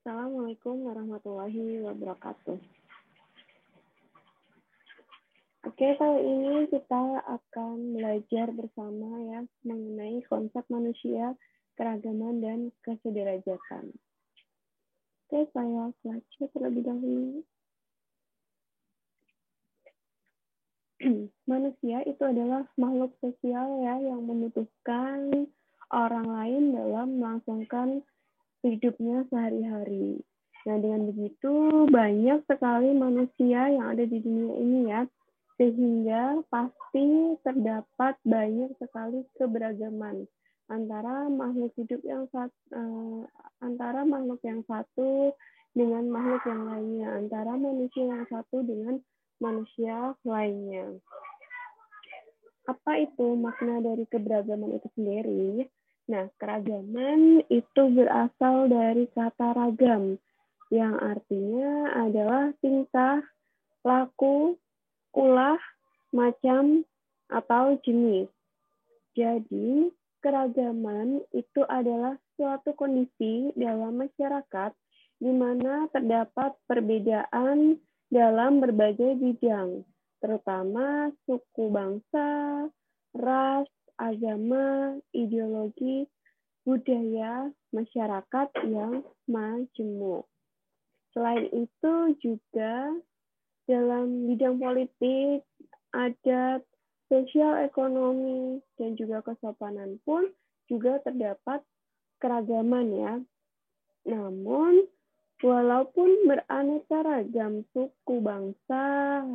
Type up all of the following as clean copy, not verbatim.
Assalamualaikum warahmatullahi wabarakatuh. Oke, kali ini kita akan belajar bersama ya mengenai konsep manusia, keragaman, dan kesederajatan. Oke, saya slide terlebih dahulu. Manusia itu adalah makhluk sosial ya yang membutuhkan orang lain dalam melangsungkan hidupnya sehari-hari. Nah, dengan begitu banyak sekali manusia yang ada di dunia ini ya, sehingga pasti terdapat banyak sekali keberagaman antara makhluk hidup antara makhluk yang satu dengan makhluk yang lainnya, antara manusia yang satu dengan manusia lainnya. Apa itu makna dari keberagaman itu sendiri? Nah, keragaman itu berasal dari kata ragam, yang artinya adalah tingkah, laku, ulah, macam, atau jenis. Jadi, keragaman itu adalah suatu kondisi dalam masyarakat di mana terdapat perbedaan dalam berbagai bidang, terutama suku bangsa, ras, agama, ideologi, budaya, masyarakat yang majemuk. Selain itu juga dalam bidang politik, adat, sosial ekonomi, dan juga kesopanan pun juga terdapat keragaman ya. Namun, walaupun beraneka ragam suku bangsa,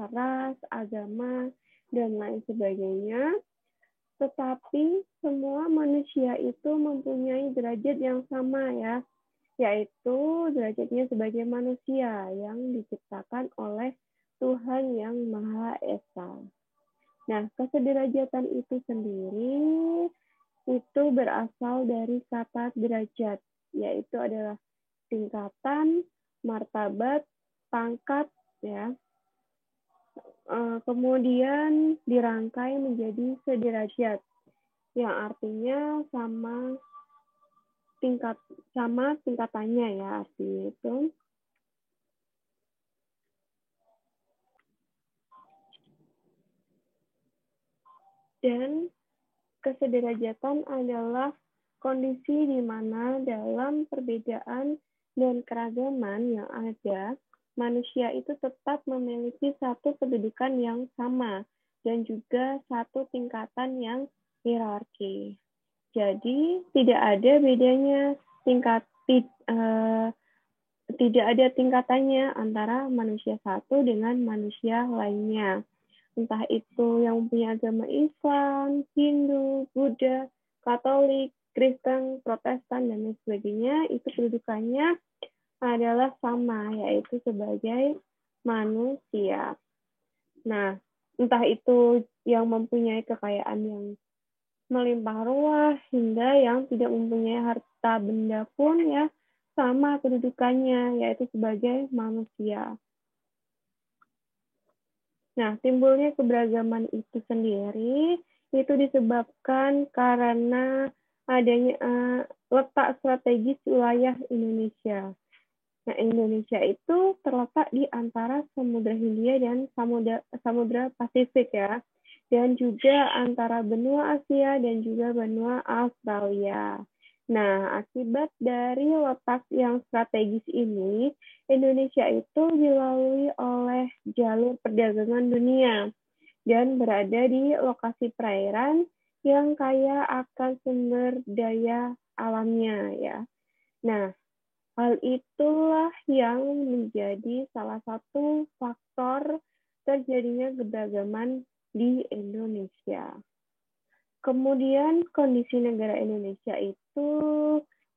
ras, agama, dan lain sebagainya, tetapi semua manusia itu mempunyai derajat yang sama ya, yaitu derajatnya sebagai manusia yang diciptakan oleh Tuhan yang Maha Esa. Nah, kesederajatan itu sendiri itu berasal dari kata derajat, yaitu adalah tingkatan, martabat, pangkat, ya. Kemudian dirangkai menjadi sederajat, yang artinya sama tingkatannya ya, artinya itu. Dan kesederajatan adalah kondisi di mana dalam perbedaan dan keragaman yang ada, manusia itu tetap memiliki satu kedudukan yang sama dan juga satu tingkatan yang hierarki. Jadi tidak ada bedanya tidak ada tingkatannya antara manusia satu dengan manusia lainnya. Entah itu yang mempunyai agama Islam, Hindu, Buddha, Katolik, Kristen, Protestan, dan lain sebagainya, itu kedudukannya adalah sama, yaitu sebagai manusia. Nah, entah itu yang mempunyai kekayaan yang melimpah ruah, hingga yang tidak mempunyai harta benda pun ya sama kedudukannya, yaitu sebagai manusia. Nah, timbulnya keberagaman itu sendiri itu disebabkan karena adanya letak strategis wilayah Indonesia. Nah, Indonesia itu terletak di antara Samudra Hindia dan Samudra Pasifik ya, dan juga antara benua Asia dan juga benua Australia. Nah, akibat dari letak yang strategis ini, Indonesia itu dilalui oleh jalur perdagangan dunia dan berada di lokasi perairan yang kaya akan sumber daya alamnya ya. Nah, hal itulah yang menjadi salah satu faktor terjadinya keberagaman di Indonesia. Kemudian kondisi negara Indonesia itu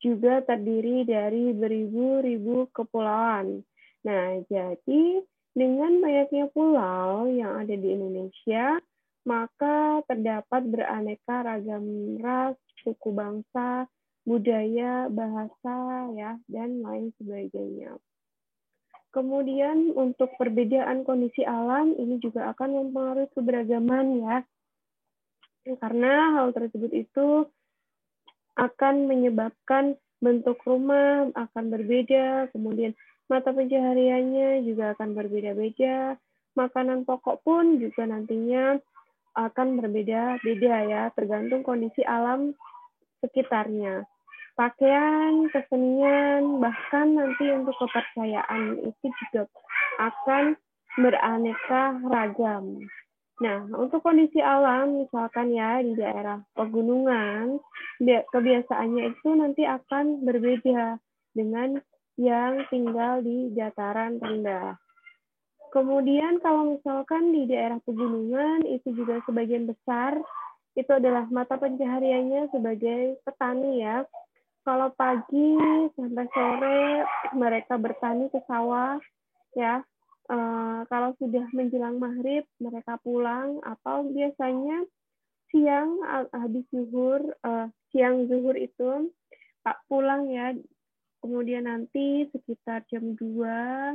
juga terdiri dari beribu-ribu kepulauan. Nah, jadi dengan banyaknya pulau yang ada di Indonesia, maka terdapat beraneka ragam ras, suku bangsa, budaya, bahasa, ya, dan lain sebagainya. Kemudian untuk perbedaan kondisi alam ini juga akan mempengaruhi keberagaman ya. Karena hal tersebut itu akan menyebabkan bentuk rumah akan berbeda, kemudian mata pencahariannya juga akan berbeda-beda, makanan pokok pun juga nantinya akan berbeda-beda ya, tergantung kondisi alam sekitarnya. Pakaian, kesenian, bahkan nanti untuk kepercayaan itu juga akan beraneka ragam. Nah, untuk kondisi alam, misalkan ya di daerah pegunungan, kebiasaannya itu nanti akan berbeda dengan yang tinggal di dataran rendah. Kemudian kalau misalkan di daerah pegunungan, itu juga sebagian besar, itu adalah mata pencahariannya sebagai petani ya. Kalau pagi sampai sore mereka bertani ke sawah ya. Kalau sudah menjelang maghrib mereka pulang atau biasanya siang habis zuhur, siang zuhur itu pulang ya. Kemudian nanti sekitar jam 2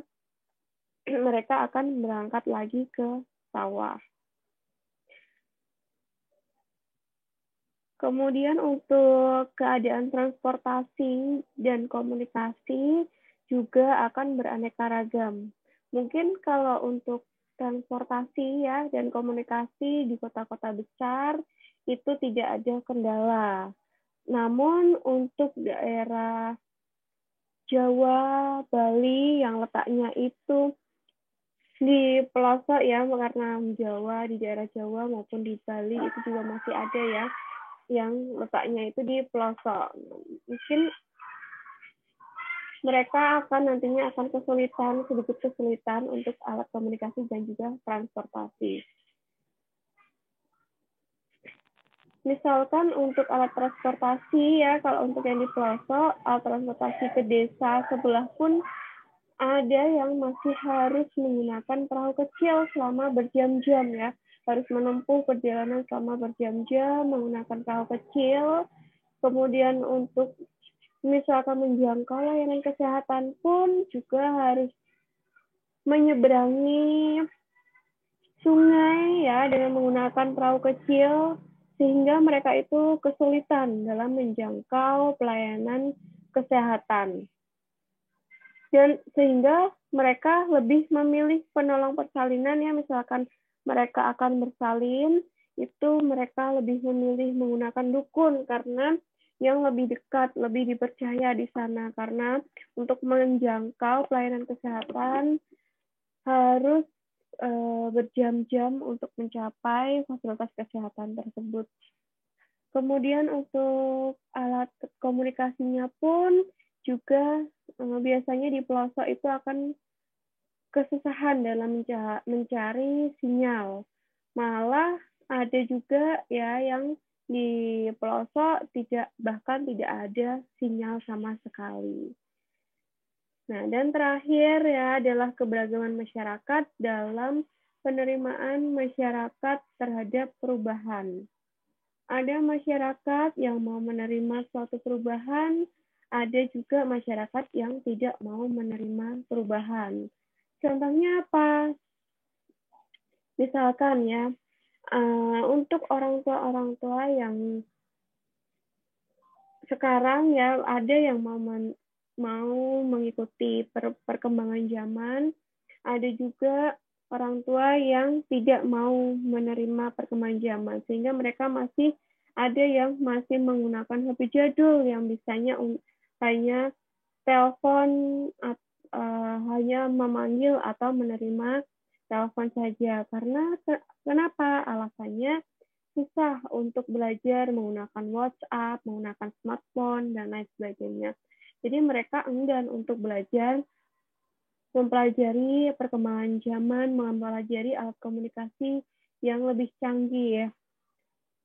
mereka akan berangkat lagi ke sawah. Kemudian untuk keadaan transportasi dan komunikasi juga akan beraneka ragam. Mungkin kalau untuk transportasi ya dan komunikasi di kota-kota besar itu tidak ada kendala. Namun untuk daerah Jawa, Bali yang letaknya itu di pelosok ya, karena Jawa, di daerah Jawa maupun di Bali itu juga masih ada ya yang letaknya itu di pelosok. Mungkin mereka akan nantinya akan sedikit kesulitan untuk alat komunikasi dan juga transportasi. Misalkan untuk alat transportasi ya, kalau untuk yang di pelosok, alat transportasi ke desa sebelah pun ada yang masih harus menggunakan perahu kecil selama berjam-jam ya. Harus menempuh perjalanan selama berjam-jam menggunakan perahu kecil. Kemudian untuk misalkan menjangkau layanan kesehatan pun juga harus menyeberangi sungai ya dengan menggunakan perahu kecil sehingga mereka itu kesulitan dalam menjangkau pelayanan kesehatan. Dan sehingga mereka lebih memilih penolong persalinan ya, misalkan mereka akan bersalin, itu mereka lebih memilih menggunakan dukun karena yang lebih dekat, lebih dipercaya di sana. Karena untuk menjangkau pelayanan kesehatan harus berjam-jam untuk mencapai fasilitas kesehatan tersebut. Kemudian untuk alat komunikasinya pun juga biasanya di pelosok itu akan kesusahan dalam mencari sinyal. Malah ada juga ya yang di pelosok bahkan tidak ada sinyal sama sekali. Nah, dan terakhir ya adalah keberagaman masyarakat dalam penerimaan masyarakat terhadap perubahan. Ada masyarakat yang mau menerima suatu perubahan, ada juga masyarakat yang tidak mau menerima perubahan. Contohnya apa? Misalkan ya, untuk orang tua yang sekarang ya ada yang mau mengikuti perkembangan zaman, ada juga orang tua yang tidak mau menerima perkembangan zaman, sehingga mereka masih ada yang masih menggunakan HP jadul yang bisanya hanya telepon, hanya memanggil atau menerima telepon saja. Karena kenapa? Alasannya susah untuk belajar menggunakan WhatsApp, menggunakan smartphone, dan lain sebagainya. Jadi mereka enggan untuk belajar mempelajari perkembangan zaman, mempelajari alat komunikasi yang lebih canggih ya.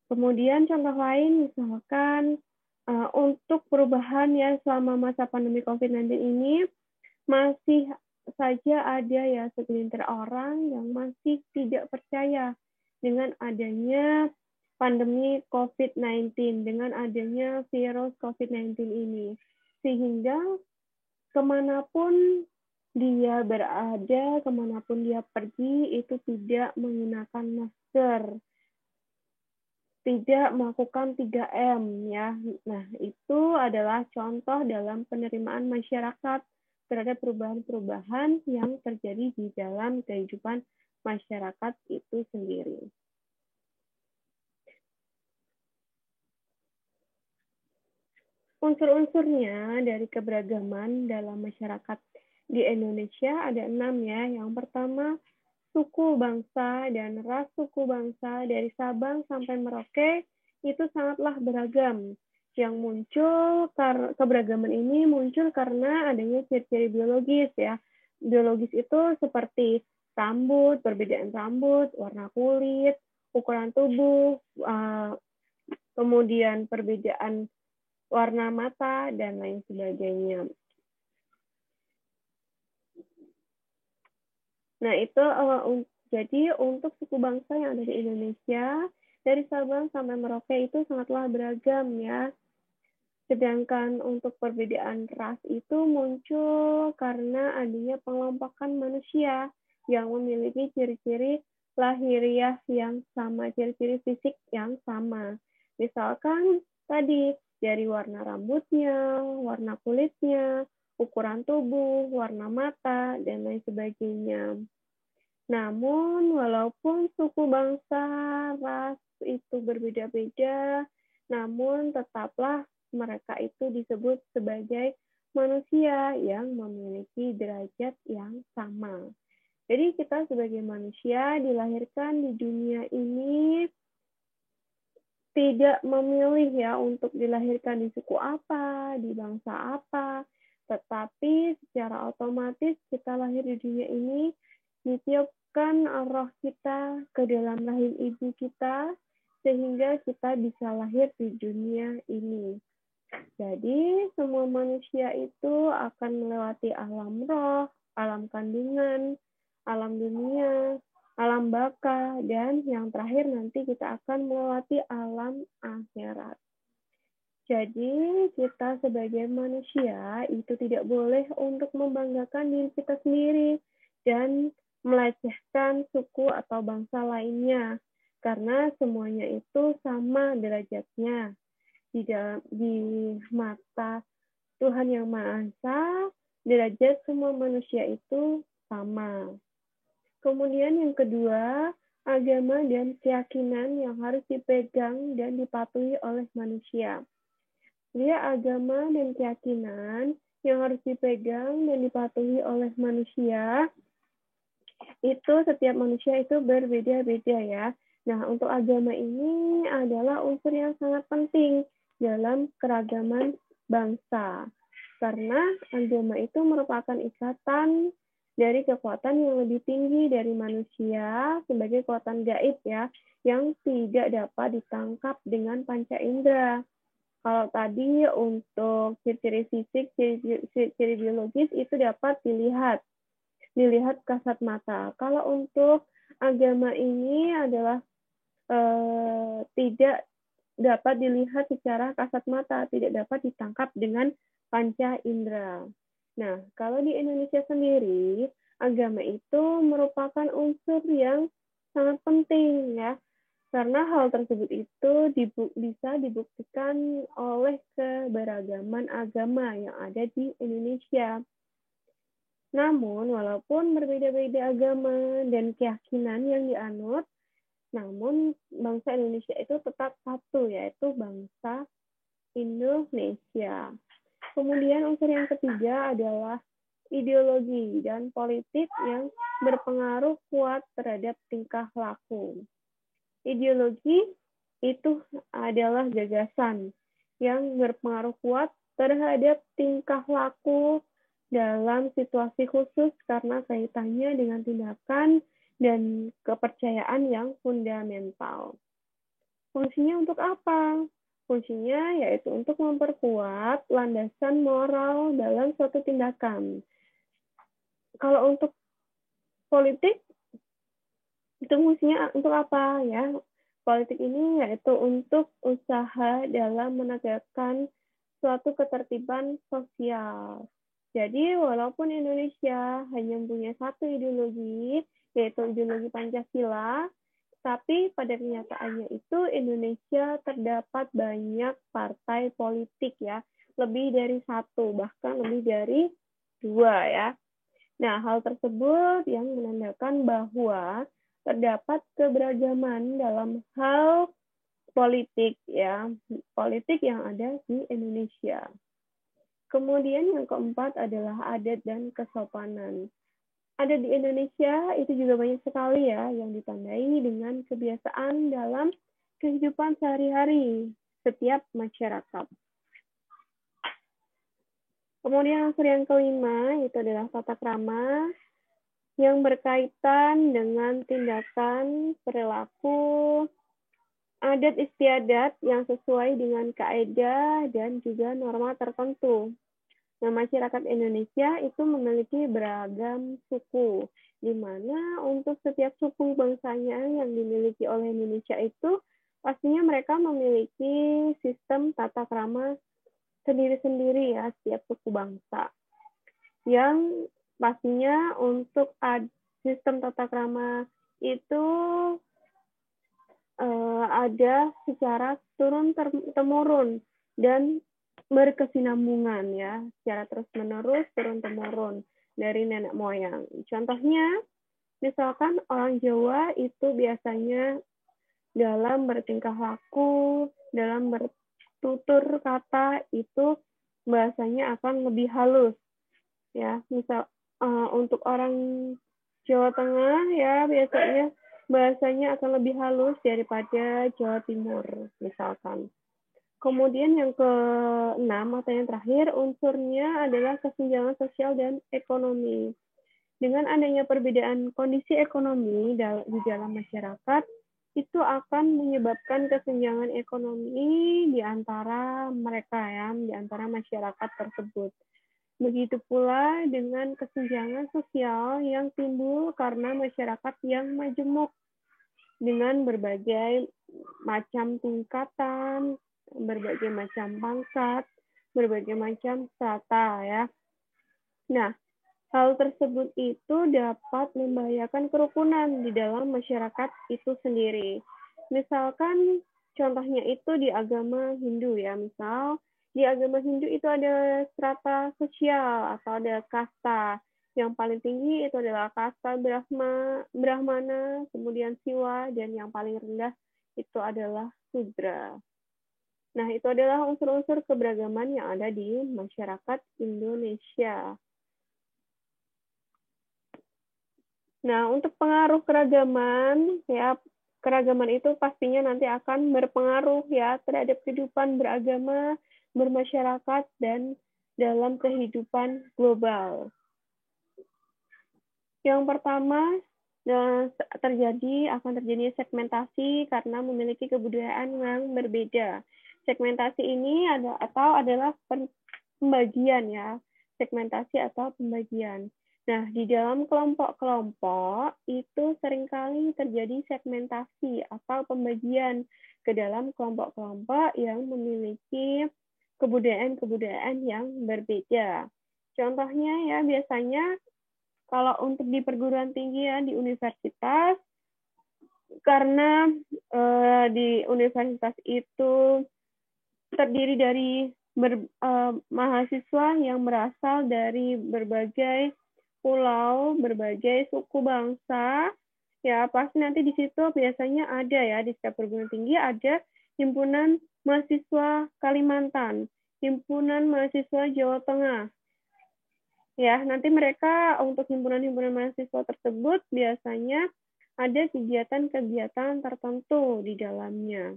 Kemudian contoh lain misalkan untuk perubahan ya selama masa pandemi COVID-19 ini masih saja ada ya segelintir orang yang masih tidak percaya dengan adanya pandemi COVID-19, dengan adanya virus COVID-19 ini. Sehingga kemanapun dia berada, kemanapun dia pergi, itu tidak menggunakan masker. tidak melakukan 3M ya. Nah, itu adalah contoh dalam penerimaan masyarakat terhadap perubahan-perubahan yang terjadi di dalam kehidupan masyarakat itu sendiri. Unsur-unsurnya dari keberagaman dalam masyarakat di Indonesia ada 6 ya. Yang pertama, suku bangsa dan ras suku bangsa dari Sabang sampai Merauke itu sangatlah beragam. Yang muncul keberagaman ini muncul karena adanya ciri-ciri biologis ya. Biologis itu seperti rambut, perbedaan rambut, warna kulit, ukuran tubuh, kemudian perbedaan warna mata dan lain sebagainya. Nah, itu jadi untuk suku bangsa yang ada di Indonesia, dari Sabang sampai Merauke itu sangatlah beragam ya. Sedangkan untuk perbedaan ras itu muncul karena adanya pengelompokan manusia yang memiliki ciri-ciri lahiriah yang sama, ciri-ciri fisik yang sama. Misalkan tadi dari warna rambutnya, warna kulitnya, ukuran tubuh, warna mata, dan lain sebagainya. Namun, walaupun suku bangsa, ras itu berbeda-beda, namun tetaplah mereka itu disebut sebagai manusia yang memiliki derajat yang sama. Jadi kita sebagai manusia dilahirkan di dunia ini tidak memilih ya untuk dilahirkan di suku apa, di bangsa apa, tetapi secara otomatis kita lahir di dunia ini ditiupkan roh kita ke dalam rahim ibu kita sehingga kita bisa lahir di dunia ini. Jadi semua manusia itu akan melewati alam roh, alam kandungan, alam dunia, alam baka, dan yang terakhir nanti kita akan melewati alam akhirat. Jadi kita sebagai manusia itu tidak boleh untuk membanggakan diri kita sendiri dan melecehkan suku atau bangsa lainnya, karena semuanya itu sama derajatnya di mata Tuhan Yang Maha Esa, derajat semua manusia itu sama. Kemudian yang kedua, agama dan keyakinan yang harus dipegang dan dipatuhi oleh manusia. Dia agama dan keyakinan yang harus dipegang dan dipatuhi oleh manusia, itu setiap manusia itu berbeda-beda ya. Nah, untuk agama ini adalah unsur yang sangat penting dalam keragaman bangsa. Karena agama itu merupakan ikatan dari kekuatan yang lebih tinggi dari manusia sebagai kekuatan gaib ya, yang tidak dapat ditangkap dengan panca indera. Kalau tadi untuk ciri-ciri fisik, ciri biologis itu dapat dilihat kasat mata. Kalau untuk agama ini adalah tidak dapat dilihat secara kasat mata, tidak dapat ditangkap dengan panca indera. Nah, kalau di Indonesia sendiri, agama itu merupakan unsur yang sangat penting ya, karena hal tersebut itu bisa dibuktikan oleh keberagaman agama yang ada di Indonesia. Namun, walaupun berbeda-beda agama dan keyakinan yang dianut, namun bangsa Indonesia itu tetap satu, yaitu bangsa Indonesia. Kemudian unsur yang ketiga adalah ideologi dan politik yang berpengaruh kuat terhadap tingkah laku. Ideologi itu adalah gagasan yang berpengaruh kuat terhadap tingkah laku dalam situasi khusus karena kaitannya dengan tindakan dan kepercayaan yang fundamental. Fungsinya untuk apa? Fungsinya yaitu untuk memperkuat landasan moral dalam suatu tindakan. Kalau untuk politik, itu fungsinya untuk apa ya? Politik ini yaitu untuk usaha dalam menegakkan suatu ketertiban sosial. Jadi walaupun Indonesia hanya mempunyai satu ideologi, yaitu ideologi Pancasila, Tapi pada kenyataannya itu Indonesia terdapat banyak partai politik ya, lebih dari satu, bahkan lebih dari dua ya. Nah, hal tersebut yang menandakan bahwa terdapat keberagaman dalam hal politik ya, politik yang ada di Indonesia. Kemudian yang keempat adalah adat dan kesopanan. Adat di Indonesia itu juga banyak sekali ya yang ditandai dengan kebiasaan dalam kehidupan sehari-hari setiap masyarakat. Kemudian yang kelima itu adalah tata krama yang berkaitan dengan tindakan, perilaku, adat istiadat yang sesuai dengan kaidah dan juga norma tertentu. Nah, masyarakat Indonesia itu memiliki beragam suku, di mana untuk setiap suku bangsanya yang dimiliki oleh Indonesia itu pastinya mereka memiliki sistem tata krama sendiri-sendiri ya, setiap suku bangsa. Yang pastinya untuk sistem tata krama itu ada secara turun-temurun dan berkesinambungan ya, secara terus-menerus turun-temurun dari nenek moyang. Contohnya, misalkan orang Jawa itu biasanya dalam bertingkah laku, dalam bertutur kata itu bahasanya akan lebih halus ya. Misal untuk orang Jawa Tengah ya biasanya bahasanya akan lebih halus daripada Jawa Timur misalkan. Kemudian yang keenam atau yang terakhir unsurnya adalah kesenjangan sosial dan ekonomi. Dengan adanya perbedaan kondisi ekonomi di dalam masyarakat, itu akan menyebabkan kesenjangan ekonomi di antara mereka ya, di antara masyarakat tersebut. Begitu pula dengan kesenjangan sosial yang timbul karena masyarakat yang majemuk dengan berbagai macam tingkatan, berbagai macam pangkat, berbagai macam strata ya. Nah, hal tersebut itu dapat membahayakan kerukunan di dalam masyarakat itu sendiri. Misalkan contohnya itu di agama Hindu ya, misal di agama Hindu itu ada strata sosial atau ada kasta. Yang paling tinggi itu adalah kasta Brahmana, kemudian Siwa, dan yang paling rendah itu adalah Sudra. Nah, itu adalah unsur-unsur keberagaman yang ada di masyarakat Indonesia. Nah, untuk pengaruh keragaman, ya keragaman itu pastinya nanti akan berpengaruh ya terhadap kehidupan beragama, bermasyarakat, dan dalam kehidupan global. Yang pertama, akan terjadi segmentasi karena memiliki kebudayaan yang berbeda. Segmentasi ini adalah pembagian ya, segmentasi atau pembagian. Nah, di dalam kelompok-kelompok itu seringkali terjadi segmentasi atau pembagian ke dalam kelompok-kelompok yang memiliki kebudayaan-kebudayaan yang berbeda. Contohnya ya biasanya kalau untuk di perguruan tinggi ya di universitas, karena di universitas itu terdiri dari mahasiswa yang berasal dari berbagai pulau, berbagai suku bangsa, ya pasti nanti di situ biasanya ada ya di setiap perguruan tinggi ada himpunan mahasiswa Kalimantan, himpunan mahasiswa Jawa Tengah. Ya, nanti mereka untuk himpunan-himpunan mahasiswa tersebut biasanya ada kegiatan-kegiatan tertentu di dalamnya.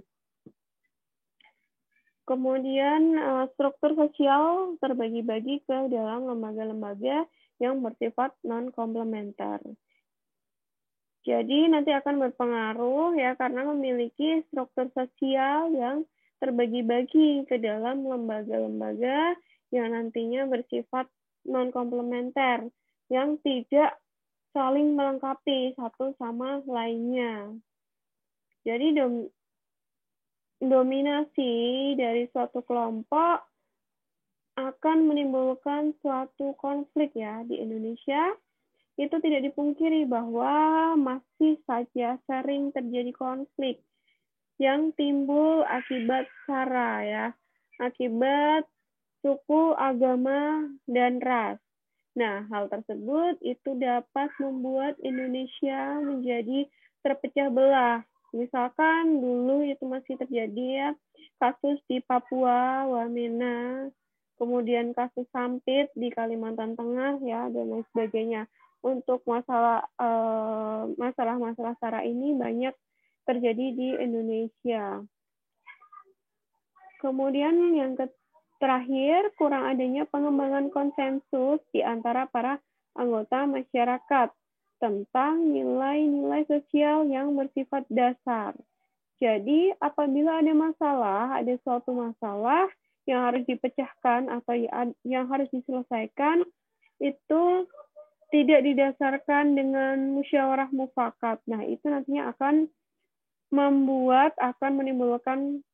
Kemudian struktur sosial terbagi-bagi ke dalam lembaga-lembaga yang bersifat non-komplementer. Jadi nanti akan berpengaruh ya karena memiliki struktur sosial yang terbagi-bagi ke dalam lembaga-lembaga yang nantinya bersifat non-komplementer yang tidak saling melengkapi satu sama lainnya. Jadi dominasi dari suatu kelompok akan menimbulkan suatu konflik ya di Indonesia itu tidak dipungkiri bahwa masih saja sering terjadi konflik yang timbul akibat sara ya, akibat suku, agama, dan ras. Nah, hal tersebut itu dapat membuat Indonesia menjadi terpecah belah. Misalkan dulu itu masih terjadi ya kasus di Papua, Wamena, kemudian kasus Sampit di Kalimantan Tengah ya dan lain sebagainya. Untuk masalah-masalah sara ini banyak terjadi di Indonesia. Kemudian yang terakhir, kurang adanya pengembangan konsensus di antara para anggota masyarakat tentang nilai-nilai sosial yang bersifat dasar. Jadi, apabila ada masalah, ada suatu masalah yang harus dipecahkan atau yang harus diselesaikan, itu tidak didasarkan dengan musyawarah mufakat. Nah, itu nantinya akan menimbulkan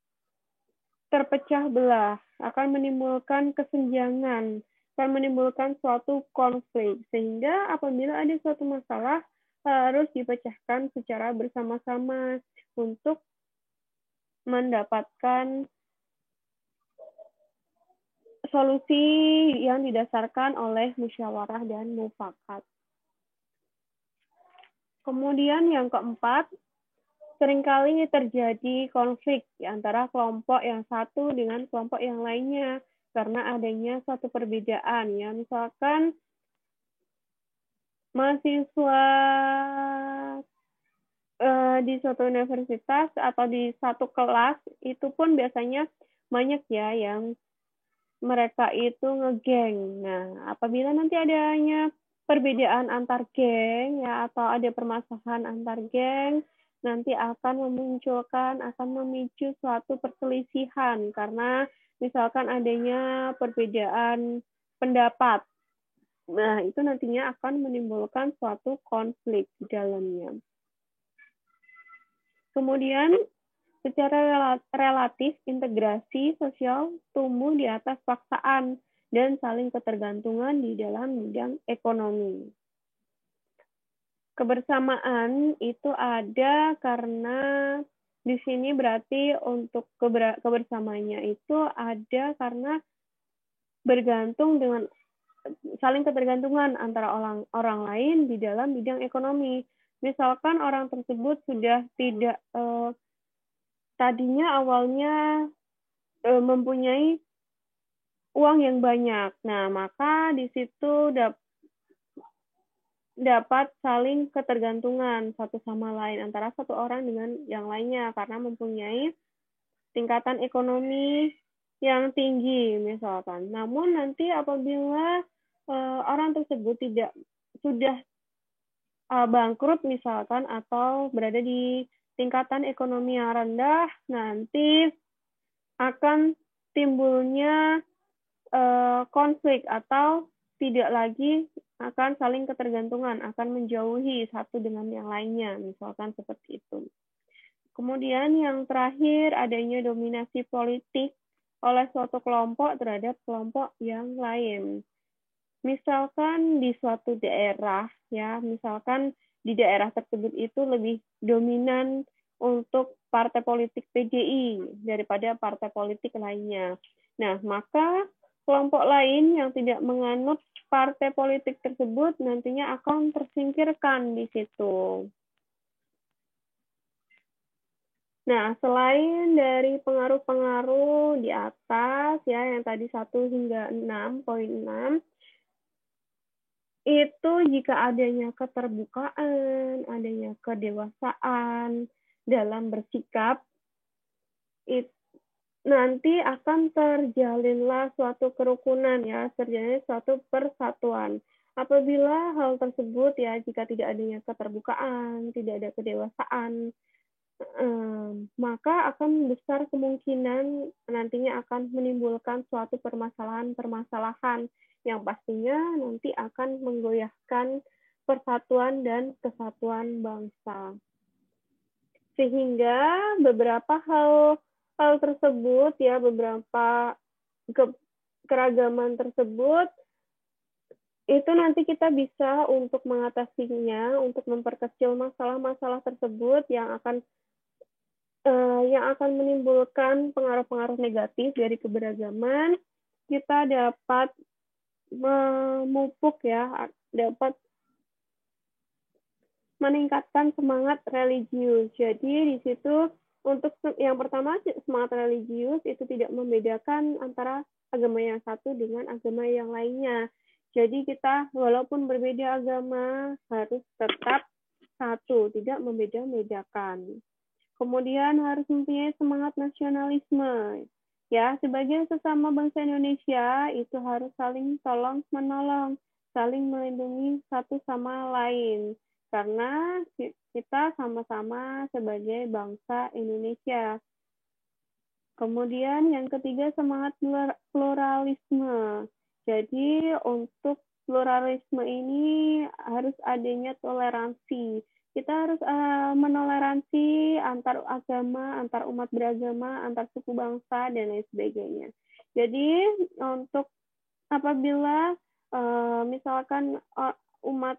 terpecah belah, akan menimbulkan kesenjangan, akan menimbulkan suatu konflik. Sehingga apabila ada suatu masalah, harus dipecahkan secara bersama-sama untuk mendapatkan solusi yang didasarkan oleh musyawarah dan mufakat. Kemudian yang keempat, seringkali terjadi konflik di antara kelompok yang satu dengan kelompok yang lainnya karena adanya suatu perbedaan ya. Misalkan mahasiswa di suatu universitas atau di satu kelas itu pun biasanya banyak ya yang mereka itu ngegeng. Nah, apabila nanti adanya perbedaan antar geng ya atau ada permasalahan antar geng, nanti akan memicu suatu perselisihan karena misalkan adanya perbedaan pendapat. Nah, itu nantinya akan menimbulkan suatu konflik di dalamnya. Kemudian, secara relatif, integrasi sosial tumbuh di atas paksaan dan saling ketergantungan di dalam bidang ekonomi. Kebersamaan itu ada karena di sini berarti untuk kebersamaannya itu ada karena bergantung dengan saling ketergantungan antara orang lain di dalam bidang ekonomi. Misalkan orang tersebut sudah tidak tadinya awalnya mempunyai uang yang banyak. Nah, maka di situ dapat saling ketergantungan satu sama lain antara satu orang dengan yang lainnya karena mempunyai tingkatan ekonomi yang tinggi misalkan. Namun nanti apabila orang tersebut sudah bangkrut misalkan atau berada di tingkatan ekonomi yang rendah, nanti akan timbulnya konflik atau tidak lagi akan saling ketergantungan, akan menjauhi satu dengan yang lainnya, misalkan seperti itu. Kemudian yang terakhir, adanya dominasi politik oleh suatu kelompok terhadap kelompok yang lain. Misalkan di suatu daerah, ya, misalkan di daerah tersebut itu lebih dominan untuk partai politik PDI daripada partai politik lainnya. Nah, maka kelompok lain yang tidak menganut partai politik tersebut nantinya akan tersingkirkan di situ. Nah, selain dari pengaruh-pengaruh di atas, ya yang tadi 1 hingga 6.6, itu jika adanya keterbukaan, adanya kedewasaan dalam bersikap, nanti akan terjalinlah suatu kerukunan ya, terjadi suatu persatuan. Apabila hal tersebut ya, jika tidak adanya keterbukaan, tidak ada kedewasaan, maka akan besar kemungkinan nantinya akan menimbulkan suatu permasalahan-permasalahan yang pastinya nanti akan menggoyahkan persatuan dan kesatuan bangsa. Sehingga beberapa hal tersebut ya, beberapa keragaman tersebut itu nanti kita bisa untuk mengatasinya, untuk memperkecil masalah-masalah tersebut yang akan menimbulkan pengaruh-pengaruh negatif dari keberagaman. Kita dapat memupuk ya, dapat meningkatkan semangat religius. Jadi di situ untuk yang pertama, semangat religius itu tidak membedakan antara agama yang satu dengan agama yang lainnya. Jadi kita walaupun berbeda agama harus tetap satu, tidak membeda-bedakan. Kemudian harus mempunyai semangat nasionalisme. Ya, sebagai sesama bangsa Indonesia itu harus saling tolong-menolong, saling melindungi satu sama lain. Karena kita sama-sama sebagai bangsa Indonesia. Kemudian yang ketiga, semangat pluralisme. Jadi untuk pluralisme ini harus adanya toleransi. Kita harus menoleransi antar agama, antar umat beragama, antar suku bangsa, dan lain sebagainya. Jadi untuk apabila misalkan umat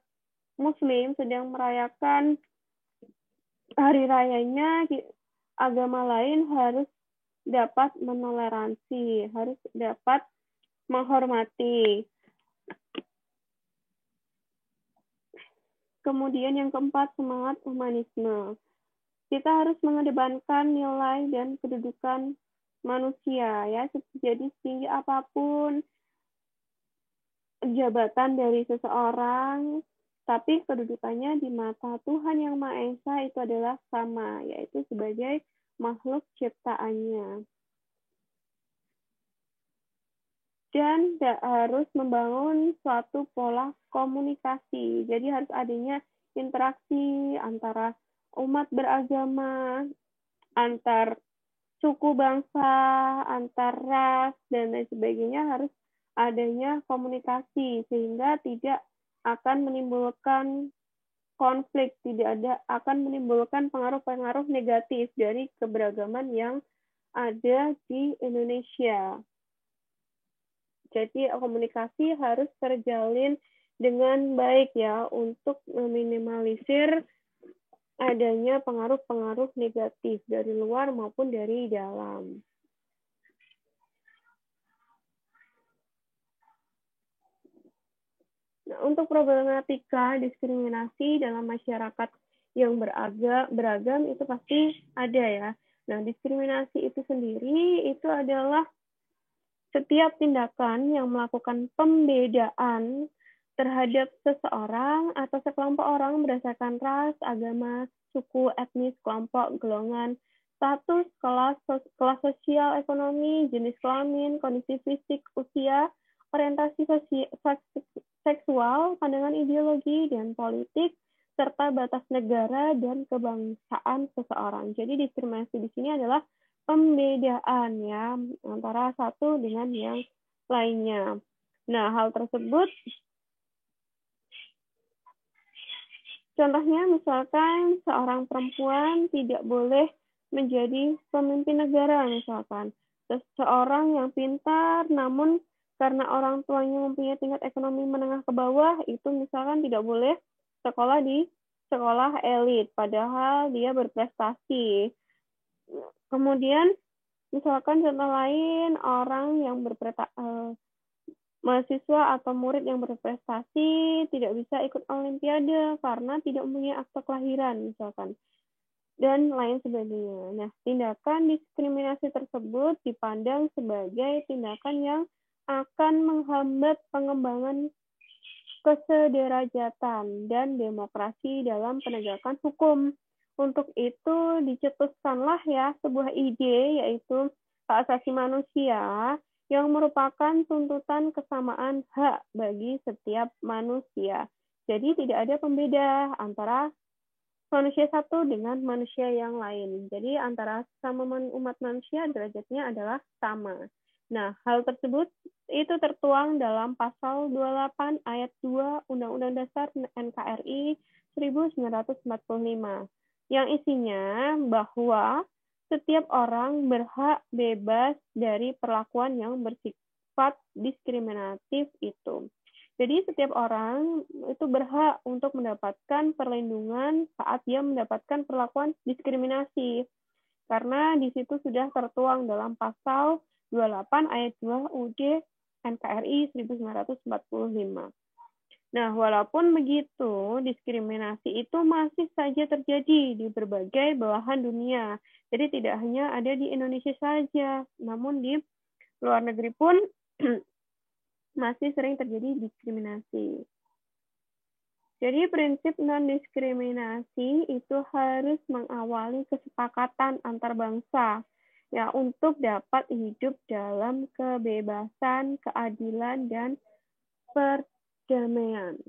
Muslim sedang merayakan hari rayanya, agama lain harus dapat menoleransi, harus dapat menghormati. Kemudian yang keempat, semangat humanisme. Kita harus mengedepankan nilai dan kedudukan manusia ya. Jadi setinggi apapun jabatan dari seseorang, tapi kedudukannya di mata Tuhan Yang Maha Esa itu adalah sama, yaitu sebagai makhluk ciptaannya. Dan harus membangun suatu pola komunikasi. Jadi harus adanya interaksi antara umat beragama, antar suku bangsa, antar ras, dan lain sebagainya. Harus adanya komunikasi sehingga tidak akan menimbulkan konflik, akan menimbulkan pengaruh-pengaruh negatif dari keberagaman yang ada di Indonesia. Jadi komunikasi harus terjalin dengan baik ya untuk meminimalisir adanya pengaruh-pengaruh negatif dari luar maupun dari dalam. Nah, untuk problematika diskriminasi dalam masyarakat yang beragam itu pasti ada ya. Nah, diskriminasi itu sendiri itu adalah setiap tindakan yang melakukan pembedaan terhadap seseorang atau sekelompok orang berdasarkan ras, agama, suku, etnis, kelompok, golongan, status, kelas sosial, ekonomi, jenis kelamin, kondisi fisik, usia, orientasi seksual, pandangan ideologi dan politik, serta batas negara dan kebangsaan seseorang. Jadi diskriminasi di sini adalah pembedaan ya antara satu dengan yang lainnya. Nah, hal tersebut contohnya misalkan seorang perempuan tidak boleh menjadi pemimpin negara misalkan. Seseorang yang pintar namun karena orang tuanya mempunyai tingkat ekonomi menengah ke bawah itu misalkan tidak boleh sekolah di sekolah elit padahal dia berprestasi. Kemudian misalkan contoh lain orang yang mahasiswa atau murid yang berprestasi tidak bisa ikut olimpiade karena tidak mempunyai akte kelahiran misalkan dan lain sebagainya. Nah, tindakan diskriminasi tersebut dipandang sebagai tindakan yang akan menghambat pengembangan kesederajatan dan demokrasi dalam penegakan hukum. Untuk itu dicetuskanlah ya sebuah ide yaitu hak asasi manusia yang merupakan tuntutan kesamaan hak bagi setiap manusia. Jadi tidak ada pembeda antara manusia satu dengan manusia yang lain. Jadi antara sama umat manusia derajatnya adalah sama. Nah, hal tersebut itu tertuang dalam pasal 28 ayat 2 Undang-Undang Dasar NKRI 1945 yang isinya bahwa setiap orang berhak bebas dari perlakuan yang bersifat diskriminatif itu. Dan Jadi setiap orang itu berhak untuk mendapatkan perlindungan saat dia mendapatkan perlakuan diskriminasi. Karena di situ sudah tertuang dalam pasal 28 ayat 2 UUD NKRI 1945. Nah, walaupun begitu, diskriminasi itu masih saja terjadi di berbagai belahan dunia. Jadi tidak hanya ada di Indonesia saja, namun di luar negeri pun masih sering terjadi diskriminasi. Jadi prinsip non-diskriminasi itu harus mengawali kesepakatan antar bangsa ya untuk dapat hidup dalam kebebasan, keadilan, dan perdamaian.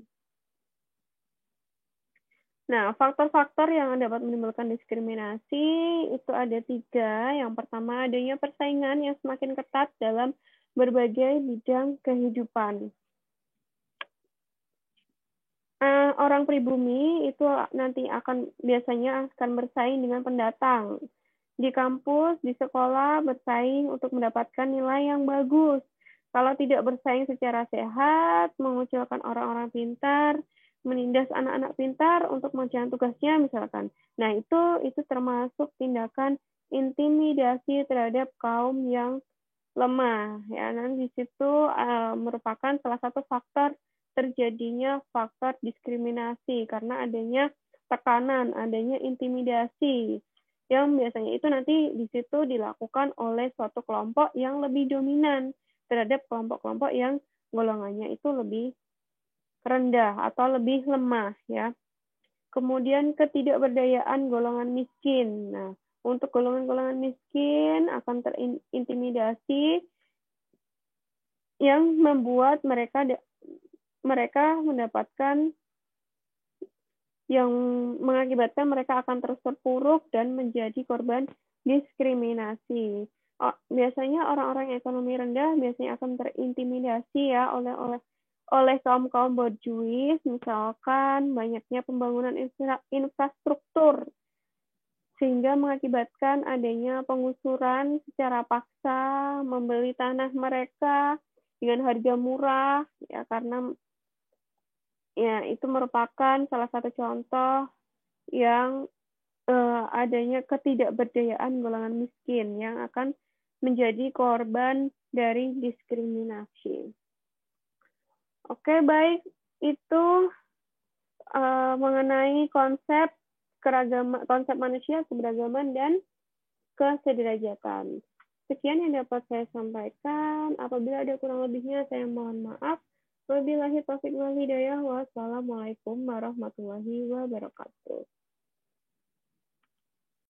Nah, faktor-faktor yang dapat menimbulkan diskriminasi itu ada 3. Yang pertama, adanya persaingan yang semakin ketat dalam berbagai bidang kehidupan. Orang pribumi itu nanti biasanya akan bersaing dengan pendatang. Di kampus, di sekolah, bersaing untuk mendapatkan nilai yang bagus. Kalau tidak bersaing secara sehat, mengucilkan orang-orang pintar, menindas anak-anak pintar untuk mengerjakan tugasnya misalkan. Nah, itu termasuk tindakan intimidasi terhadap kaum yang lemah. Ya, nanti di situ merupakan salah satu faktor terjadinya faktor diskriminasi karena adanya tekanan, adanya intimidasi yang biasanya itu nanti di situ dilakukan oleh suatu kelompok yang lebih dominan terhadap kelompok-kelompok yang golongannya itu lebih rendah atau lebih lemah ya. Kemudian ketidakberdayaan golongan miskin. Nah, untuk golongan-golongan miskin akan terintimidasi yang membuat mereka mendapatkan yang mengakibatkan mereka akan terus terpuruk dan menjadi korban diskriminasi. Biasanya orang-orang ekonomi rendah biasanya akan terintimidasi ya oleh kaum borjuis, misalkan banyaknya pembangunan infrastruktur sehingga mengakibatkan adanya penggusuran secara paksa, membeli tanah mereka dengan harga murah ya karena ya itu merupakan salah satu contoh yang adanya ketidakberdayaan golongan miskin yang akan menjadi korban dari diskriminasi. Oke, baik. Itu mengenai konsep manusia, keberagaman, dan kesederajatan. Sekian yang dapat saya sampaikan. Apabila ada kurang lebihnya, saya mohon maaf. Wabillahi taufiq wal hidayah. Wassalamualaikum warahmatullahi wabarakatuh.